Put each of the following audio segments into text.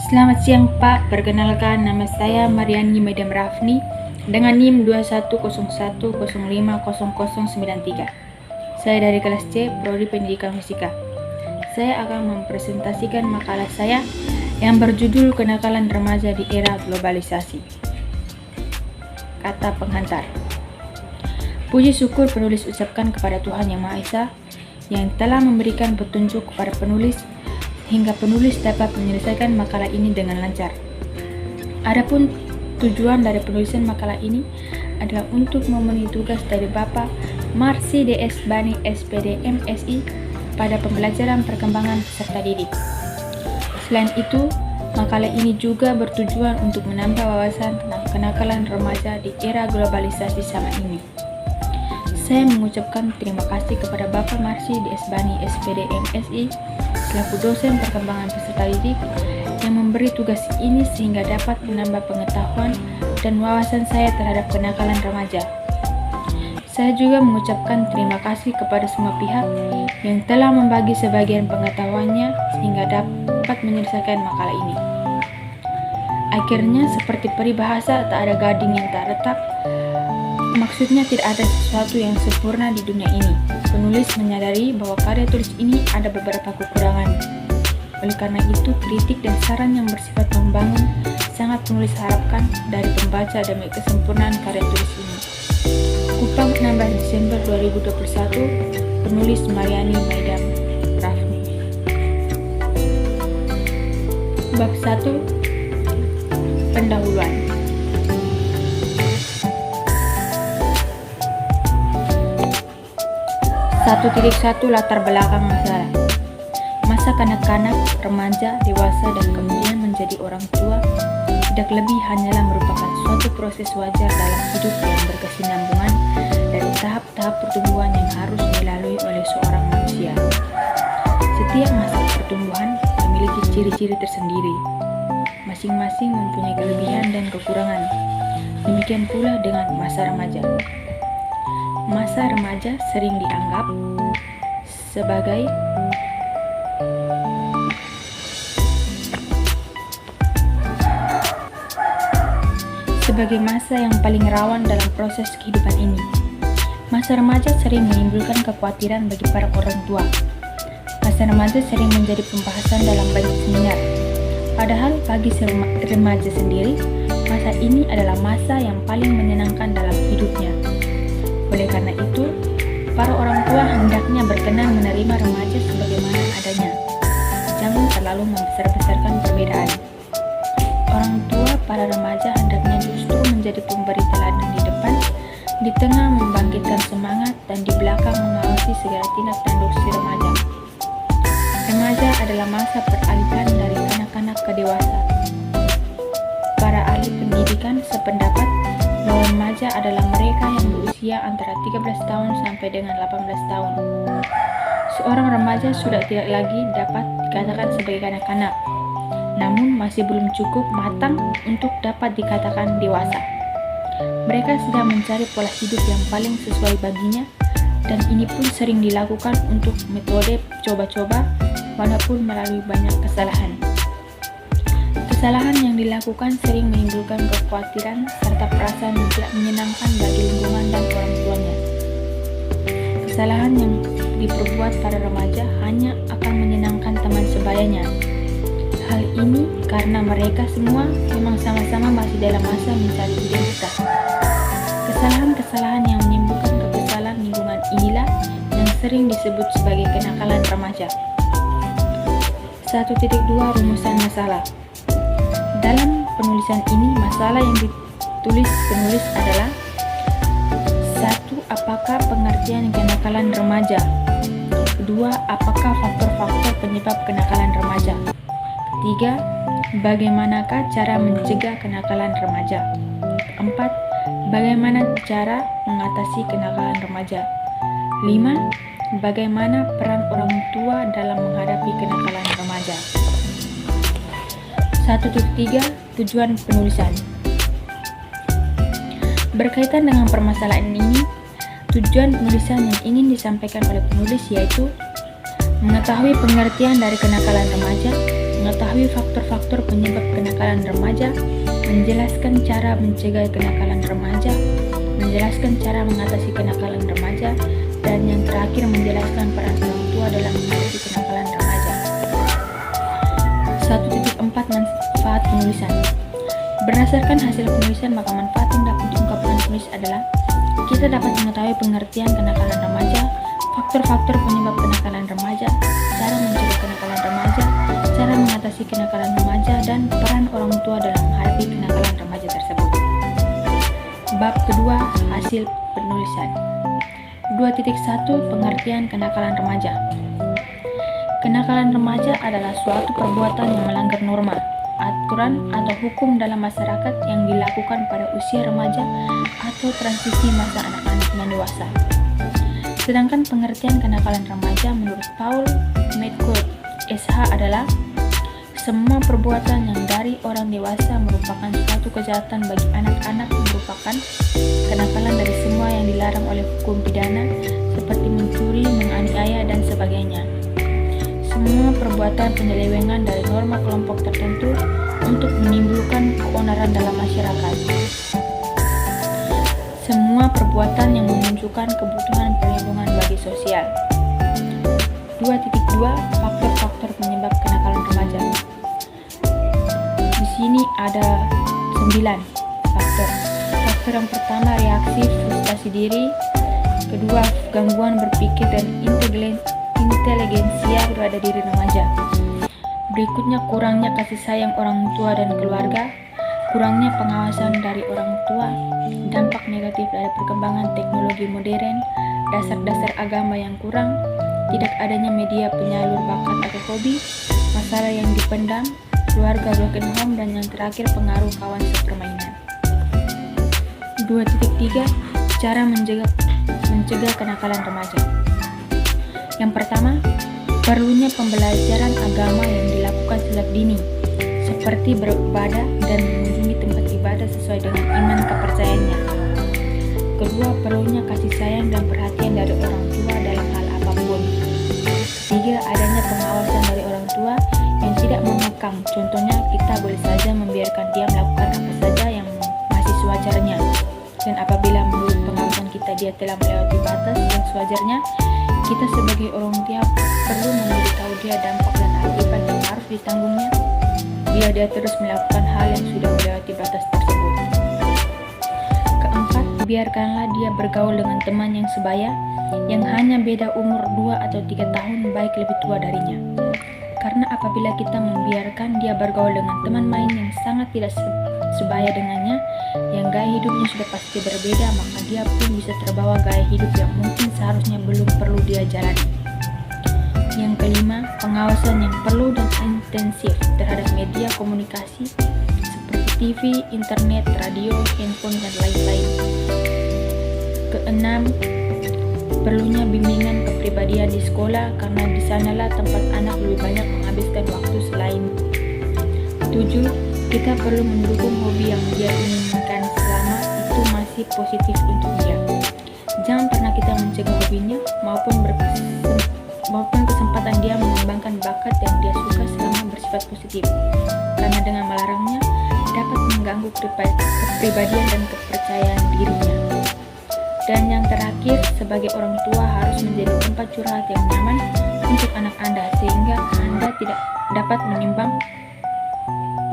Selamat siang Pak, perkenalkan nama saya Mariani Madam Rafni dengan NIM 2101050093. Saya dari kelas C, Prodi Pendidikan Fisika. Saya akan mempresentasikan makalah saya yang berjudul Kenakalan Remaja di Era Globalisasi. Kata penghantar. Puji syukur penulis ucapkan kepada Tuhan Yang Maha Esa yang telah memberikan petunjuk kepada penulis hingga penulis dapat menyelesaikan makalah ini dengan lancar. Adapun tujuan dari penulisan makalah ini adalah untuk memenuhi tugas dari Bapak Marsi DS Bani SPD MSI pada pembelajaran perkembangan peserta didik. Selain itu, makalah ini juga bertujuan untuk menambah wawasan tentang kenakalan remaja di era globalisasi sama ini. Saya mengucapkan terima kasih kepada Bapak Marsi DS Bani SPD MSI selaku dosen perkembangan peserta didik yang memberi tugas ini sehingga dapat menambah pengetahuan dan wawasan saya terhadap kenakalan remaja. Saya juga mengucapkan terima kasih kepada semua pihak yang telah membagi sebagian pengetahuannya sehingga dapat menyelesaikan makalah ini. Akhirnya, seperti peribahasa, tak ada gading yang tak retak. Maksudnya tidak ada sesuatu yang sempurna di dunia ini. Penulis menyadari bahwa karya tulis ini ada beberapa kekurangan. Oleh karena itu, kritik dan saran yang bersifat membangun sangat penulis harapkan dari pembaca demi kesempurnaan karya tulis ini. Kupang 16 Desember 2021, penulis Mariani Madam Rafni. Bab 1, Pendahuluan. 1.1 Latar belakang masalah. Masa kanak-kanak, remaja, dewasa, dan kemudian menjadi orang tua tidak lebih hanyalah merupakan suatu proses wajar dalam hidup yang berkesinambungan dari tahap-tahap pertumbuhan yang harus dilalui oleh seorang manusia. Setiap masa pertumbuhan memiliki ciri-ciri tersendiri. Masing-masing mempunyai kelebihan dan kekurangan. Demikian pula dengan masa remaja. Masa remaja sering dianggap sebagai masa yang paling rawan dalam proses kehidupan ini. Masa remaja sering menimbulkan kekhawatiran bagi para orang tua. Masa remaja sering menjadi pembahasan dalam banyak seminar. Padahal bagi remaja sendiri, masa ini adalah masa yang paling menyenangkan dalam hidupnya. Oleh karena itu, para orang tua hendaknya berkenan menerima remaja sebagaimana adanya. Jangan terlalu membesar-besarkan perbedaan. Orang tua para remaja hendaknya justru menjadi pemberi teladan di depan, di tengah membangkitkan semangat, dan di belakang mengawasi segala tindak tanduk si remaja. Remaja adalah masa peralihan dari anak-anak ke dewasa. Para ahli pendidikan sependapat bahwa remaja adalah mereka yang berusia antara 13 tahun sampai dengan 18 tahun. Seorang remaja sudah tidak lagi dapat dikatakan sebagai kanak-kanak, namun masih belum cukup matang untuk dapat dikatakan dewasa. Mereka sedang mencari pola hidup yang paling sesuai baginya, dan ini pun sering dilakukan untuk metode coba-coba, walaupun melalui banyak kesalahan. Kesalahan yang dilakukan sering menimbulkan kekhawatiran serta perasaan yang tidak menyenangkan bagi lingkungan dan orang tuanya. Kesalahan yang diperbuat para remaja hanya akan menyenangkan teman sebayanya. Hal ini karena mereka semua memang sama-sama masih dalam masa mencari identitas. Kesalahan-kesalahan yang menimbulkan kekesalan lingkungan inilah yang sering disebut sebagai kenakalan remaja. 1.2 Rumusan masalah. Dalam penulisan ini, masalah yang ditulis penulis adalah: 1. Apakah pengertian kenakalan remaja? 2. Apakah faktor-faktor penyebab kenakalan remaja? 3. Bagaimanakah cara mencegah kenakalan remaja? 4. Bagaimana cara mengatasi kenakalan remaja? 5. Bagaimana peran orang tua dalam menghadapi kenakalan remaja? 1.3 Tujuan penulisan. Berkaitan dengan permasalahan ini, tujuan penulisan yang ingin disampaikan oleh penulis yaitu mengetahui pengertian dari kenakalan remaja mengetahui faktor-faktor penyebab kenakalan remaja, menjelaskan cara mencegah kenakalan remaja, menjelaskan cara mengatasi kenakalan remaja, dan yang terakhir menjelaskan peran orang tua dalam menghadapi kenakalan remaja. 1.4 Manfaat penulisan. Berdasarkan hasil penulisan, maka manfaat yang dapat diungkapkan penulis adalah: kita dapat mengetahui pengertian kenakalan remaja, faktor-faktor penyebab kenakalan remaja, cara mencegah kenakalan remaja, cara mengatasi kenakalan remaja, dan peran orang tua dalam menghadapi kenakalan remaja tersebut. Bab kedua, hasil penulisan. 2.1 Pengertian kenakalan remaja. Kenakalan remaja adalah suatu perbuatan yang melanggar norma, aturan, atau hukum dalam masyarakat yang dilakukan pada usia remaja atau transisi masa anak-anak dan dewasa. Sedangkan pengertian kenakalan remaja menurut Paul McCord, SH adalah semua perbuatan yang dari orang dewasa merupakan suatu kejahatan bagi anak-anak, merupakan kenakalan dari semua yang dilarang oleh hukum pidana seperti mencuri, menganiaya, dan sebagainya. Semua perbuatan penyelewengan dari norma kelompok tertentu untuk menimbulkan keonaran dalam masyarakat. Semua perbuatan yang menunjukkan kebutuhan perlindungan bagi sosial. 2.2 Faktor-faktor penyebab kenakalan remaja. Di sini ada 9 faktor. Faktor yang pertama, reaksi frustasi diri. Kedua, gangguan berpikir dan inteligensia pada diri remaja. Berikutnya, kurangnya kasih sayang orang tua dan keluarga, kurangnya pengawasan dari orang tua, dampak negatif dari perkembangan teknologi modern, dasar-dasar agama yang kurang, tidak adanya media penyalur bakat atau hobi, masalah yang dipendam, keluarga broken home, dan yang terakhir pengaruh kawan sepermainan. 2.3 Cara mencegah kenakalan remaja. Yang pertama, perlunya pembelajaran agama yang dilakukan sejak dini, seperti beribadah dan mengunjungi tempat ibadah sesuai dengan iman kepercayaannya. Kedua, perlunya kasih sayang dan perhatian dari orang tua dalam hal apapun. Tiga, adanya pengawasan dari orang tua yang tidak mengekang. Contohnya, kita boleh saja membiarkan dia melakukan apa saja yang masih sewajarnya. Dan apabila menurut pengawasan kita dia telah melewati batas yang sewajarnya, kita sebagai orang tua perlu memberitahu dia dampak dan akibat yang harus ditanggungnya bila dia terus melakukan hal yang sudah melewati batas tersebut. Keempat, biarkanlah dia bergaul dengan teman yang sebaya, yang hanya beda umur 2 atau 3 tahun, baik lebih tua darinya. Karena apabila kita membiarkan dia bergaul dengan teman main yang sangat tidak sebaya dengannya, yang gaya hidupnya sudah pasti berbeda, maka dia pun bisa terbawa gaya hidup yang mungkin seharusnya belum perlu dia jalani. Yang kelima, pengawasan yang perlu dan intensif terhadap media komunikasi seperti TV, internet, radio, handphone, dan lain-lain. Keenam, perlunya bimbingan kepribadian di sekolah, karena di sanalah tempat anak lebih banyak menghabiskan waktu selain. 7. Kita perlu mendukung hobi yang dia inginkan selama itu masih positif untuk dia. Jangan pernah kita mencegah hobinya maupun kesempatan dia mengembangkan bakat yang dia suka selama bersifat positif, karena dengan melarangnya dapat mengganggu kepribadian dan kepercayaan dirinya. Dan yang terakhir, sebagai orang tua harus menjadi tempat curhat yang nyaman untuk anak Anda, sehingga Anda tidak dapat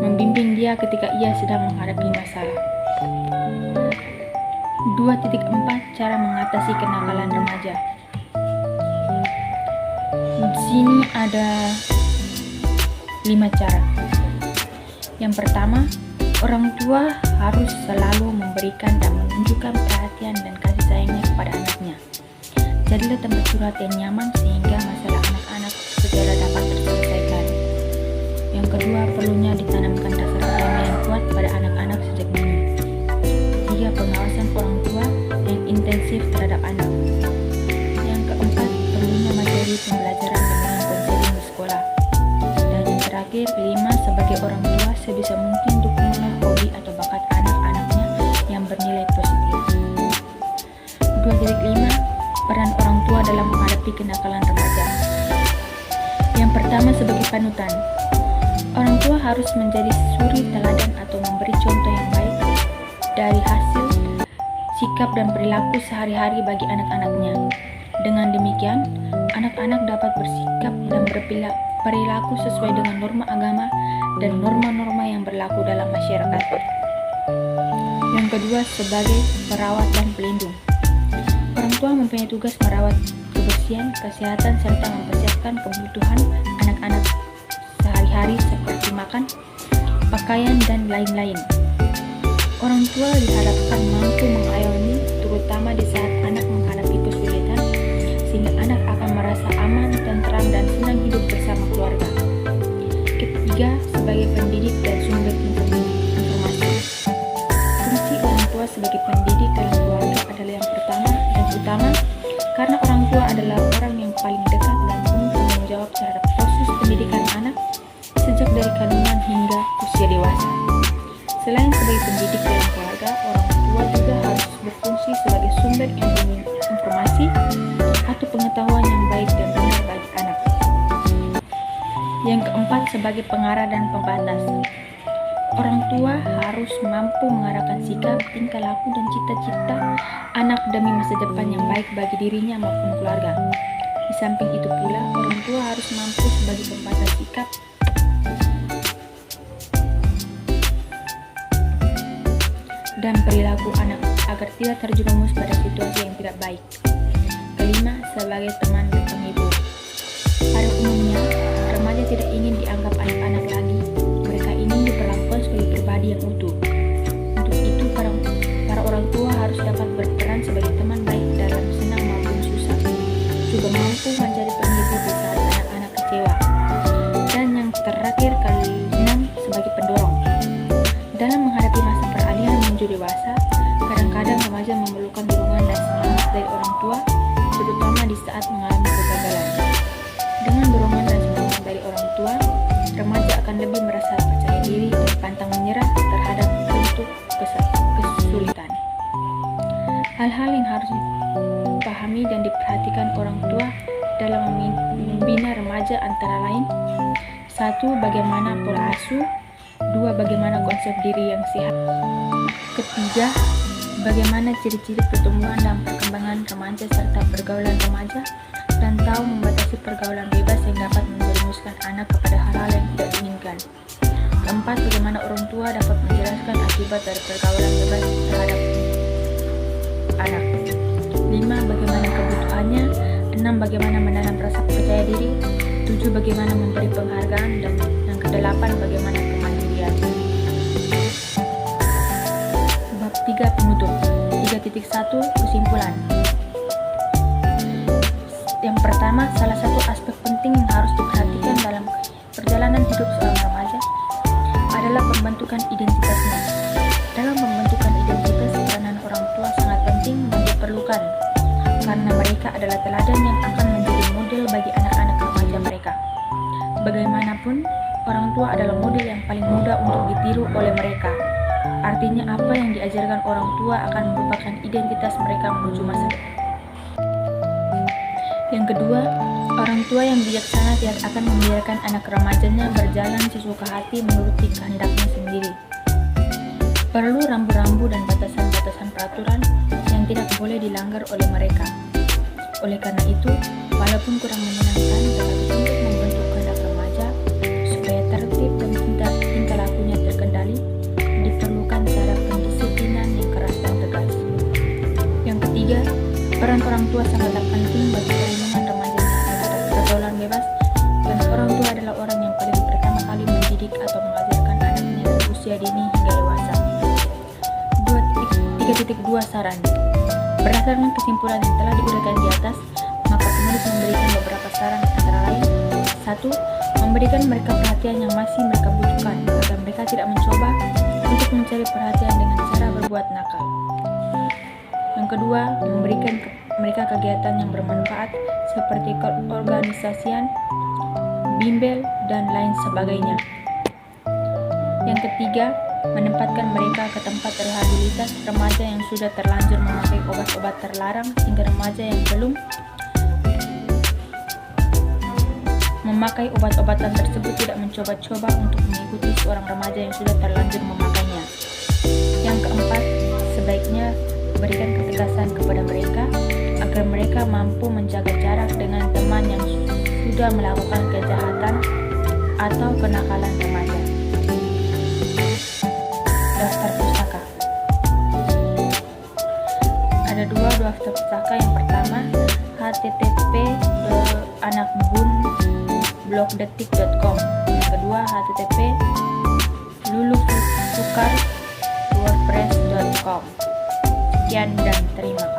membimbing dia ketika ia sedang menghadapi masalah. 2.4 Cara mengatasi kenakalan remaja. Di sini ada 5 cara. Yang pertama, orang tua harus selalu memberikan dan menunjukkan perhatian dan kasih sayangnya kepada anaknya. Jadilah tempat curhat yang nyaman sehingga masalah anak-anak segera dapat terselesaikan. Yang kedua, perlunya ditanamkan dasar agama yang kuat pada anak-anak sejak dini. 3. Pengawasan orang tua yang intensif terhadap anak. Yang keempat, perlunya materi pembelajaran dengan konseling di sekolah. Dan yang terakhir, 5. Sebagai orang tua sebisa mungkin dukunglah hobi atau bakat anak-anaknya yang bernilai positif. 2.5 Peran orang tua dalam menghadapi kenakalan remaja. Yang pertama, sebagai panutan. Orang tua harus menjadi suri teladan atau memberi contoh yang baik dari hasil, sikap dan perilaku sehari-hari bagi anak-anaknya. Dengan demikian, anak-anak dapat bersikap dan berperilaku sesuai dengan norma agama dan norma-norma yang berlaku dalam masyarakat. Yang kedua, sebagai perawat dan pelindung. Orang tua mempunyai tugas merawat kebersihan, kesehatan, serta mempersiapkan kebutuhan anak-anak sehari-hari seperti makan, pakaian, dan lain-lain. Orang tua diharapkan mampu mengayomi, terutama di saat anak menghadapi kesulitan, sehingga anak akan merasa aman, tentram, dan senang hidup bersama keluarga. Ketiga, sebagai pendidik dan sumber informasi. Fungsi orang tua sebagai pendidik dalam keluarga adalah yang pertama dan utama, karena orang tua adalah orang yang paling dekat dan penuh tanggung jawab terhadap proses pendidikan anak sejak dari kandungan hingga usia dewasa. Selain sebagai pendidik dalam keluarga, orang tua juga harus berfungsi sebagai sumber informasi atau pengetahuan yang baik dan benar bagi anak. Yang keempat, sebagai pengarah dan pembatas. Orang tua harus mampu mengarahkan sikap, tingkah laku, dan cita-cita anak demi masa depan yang baik bagi dirinya maupun keluarga. Di samping itu pula, orang tua harus mampu sebagai pembatas sikap dan perilaku anak agar tidak terjerumus pada situasi yang tidak baik. Kelima, sebagai teman dan penghibur. Pada umumnya, remaja tidak ingin dianggap anak-anak lagi. Mereka ingin diperlakukan sebagai pribadi yang utuh. Untuk itu, para orang tua harus dapat berperan sebagai teman baik dalam senang maupun susah, juga mampu menjadi penghibur di saat anak-anak kecewa. Dan yang terakhir, keenam, sebagai pendorong. Dalam menghadapi masa peralihan menuju dewasa, kadang-kadang remaja memerlukan dorongan dan semangat dari orang tua, terutama di saat mengalami kegagalan. Dengan dorongan dan semangat dari orang tua, remaja akan lebih merasa percaya diri dan pantang menyerah terhadap bentuk kesulitan. Hal-hal yang harus dipahami dan diperhatikan orang tua dalam membina remaja antara lain: 1. Bagaimana pola asuh. 2. Bagaimana konsep diri yang sehat. Ketiga, bagaimana ciri-ciri pertumbuhan dan perkembangan remaja serta pergaulan remaja, dan tahu membatasi pergaulan bebas yang dapat menjerumuskan anak kepada hal-hal yang tidak diinginkan. Keempat, bagaimana orang tua dapat menjelaskan akibat dari pergaulan bebas terhadap anak. 5. Bagaimana kebutuhannya. 6. Bagaimana menanam rasa percaya diri. 7. Bagaimana memberi penghargaan. Dan yang ke-8, bagaimana kemandirian. Bab 3, penutup. 3.1, kesimpulan. Yang pertama, salah satu aspek penting yang harus diperhatikan dalam perjalanan hidup seorang remaja adalah pembentukan identitasnya. Dalam pembentukan identitas, peranan orang tua sangat penting dan diperlukan, karena mereka adalah teladan yang akan menjadi model bagi anak-anak remaja mereka. Bagaimanapun, orang tua adalah model yang paling mudah untuk ditiru oleh mereka. Artinya, apa yang diajarkan orang tua akan merupakan identitas mereka menuju masa depan. Yang kedua, orang tua yang bijaksana tidak akan membiarkan anak remajanya berjalan sesuka hati menuruti kehendaknya sendiri. Perlu rambu-rambu dan batasan-batasan peraturan yang tidak boleh dilanggar oleh mereka. Oleh karena itu, walaupun kurang menyenangkan, tetapi untuk membentuk kehendak remaja supaya tertib dan tingkah lakunya terkendali, diperlukan cara pendisiplinan yang keras dan tegas. Yang ketiga, peran orang tua sangatlah penting bagi perlindungan remajanya terhadap pergaulan bebas, karena orang tua adalah orang yang paling pertama kali mendidik atau mengajarkan anaknya dari usia dini hingga dewasa. 3.2 saran. Berdasarkan kesimpulan yang telah diuraikan di atas, maka penulis memberikan beberapa saran antara lain: 1. Memberikan mereka perhatian yang masih mereka butuhkan, agar mereka tidak mencoba untuk mencari perhatian dengan cara berbuat nakal. Yang kedua, memberikan mereka kegiatan yang bermanfaat seperti keorganisasian, bimbel, dan lain sebagainya. Yang ketiga, menempatkan mereka ke tempat rehabilitas remaja yang sudah terlanjur memakai obat-obat terlarang, sehingga remaja yang belum memakai obat-obatan tersebut tidak mencoba-coba untuk mengikuti seorang remaja yang sudah terlanjur memakainya. Yang keempat, sebaiknya berikan ketegasan kepada mereka agar mereka mampu menjaga jarak dengan teman yang sudah melakukan kejahatan atau kenakalan remaja. Daftar pustaka. Ada dua daftar pustaka. Yang pertama, http://anakbun.blogdetik.com. Yang kedua, http://lulufukar.wordpress.com. Sekian dan terima kasih.